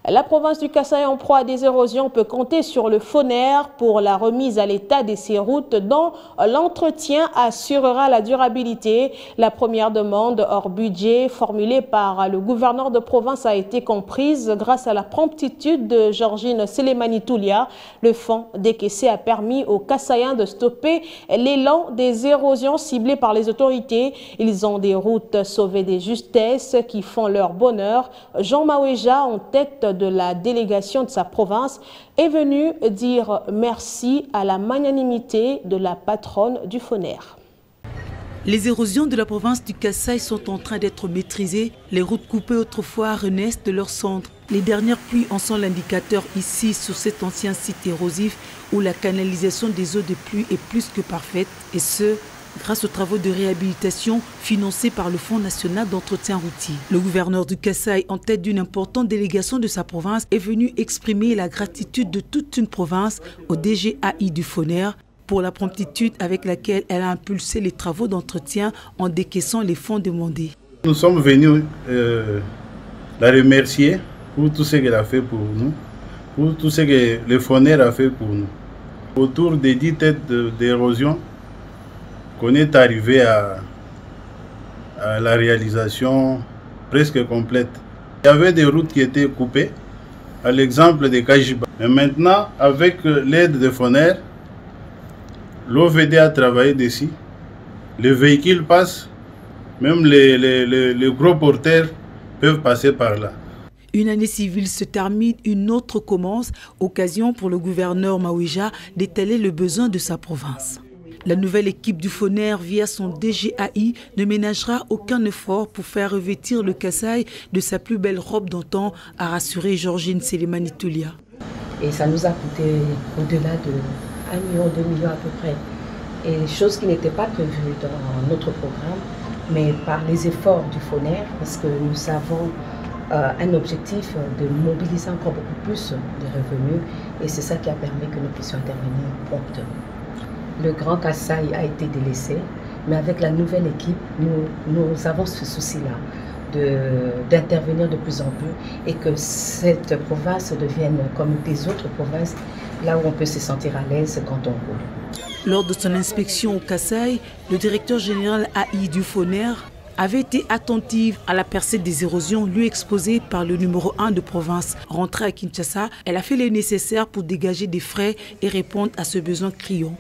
La province du Kasaï en proie à des érosions peut compter sur le FONER pour la remise à l'état de ses routes dont l'entretien assurera la durabilité. La première demande hors budget formulée par le gouverneur de province a été comprise grâce à la promptitude de Georgine Selemani-Toulia. Le fonds décaissé a permis aux Kasaïens de stopper l'élan des érosions ciblées par les autorités. Ils ont des routes sauvées des justesses qui font leur bonheur. Jean Maweja, en tête de la délégation de sa province, est venu dire merci à la magnanimité de la patronne du FONER. Les érosions de la province du Kasaï sont en train d'être maîtrisées. Les routes coupées autrefois renaissent de leurs cendres. Les dernières pluies en sont l'indicateur ici sur cet ancien site érosif où la canalisation des eaux de pluie est plus que parfaite, et ce, grâce aux travaux de réhabilitation financés par le Fonds national d'entretien routier. Le gouverneur du Kasaï, en tête d'une importante délégation de sa province, est venu exprimer la gratitude de toute une province au DGAI du FONER pour la promptitude avec laquelle elle a impulsé les travaux d'entretien en décaissant les fonds demandés. Nous sommes venus la remercier pour tout ce qu'elle a fait pour nous, pour tout ce que le FONER a fait pour nous. Autour des 10 têtes d'érosion, qu'on est arrivé à la réalisation presque complète. Il y avait des routes qui étaient coupées, à l'exemple de Kajiba. Mais maintenant, avec l'aide de FONER, l'OVD a travaillé dessus. Les véhicules passent, même les gros porteurs peuvent passer par là. Une année civile se termine, une autre commence, occasion pour le gouverneur Maweja d'étaler le besoin de sa province. La nouvelle équipe du FONER, via son DGAI, ne ménagera aucun effort pour faire revêtir le Kasaï de sa plus belle robe d'antan, a rassuré Georgine Selemani-Toulia. Et ça nous a coûté au-delà de 1 million, 2 millions à peu près. Et chose qui n'était pas prévue dans notre programme, mais par les efforts du FONER, parce que nous avons un objectif de mobiliser encore beaucoup plus de revenus, et c'est ça qui a permis que nous puissions intervenir promptement. Le Grand Kasaï a été délaissé, mais avec la nouvelle équipe, nous avons ce souci-là d'intervenir de plus en plus et que cette province devienne comme des autres provinces, là où on peut se sentir à l'aise quand on roule. Lors de son inspection au Kasaï, le directeur général AI du FONER avait été attentive à la percée des érosions lui exposée par le numéro 1 de province. Rentrée à Kinshasa, elle a fait le nécessaire pour dégager des frais et répondre à ce besoin criant.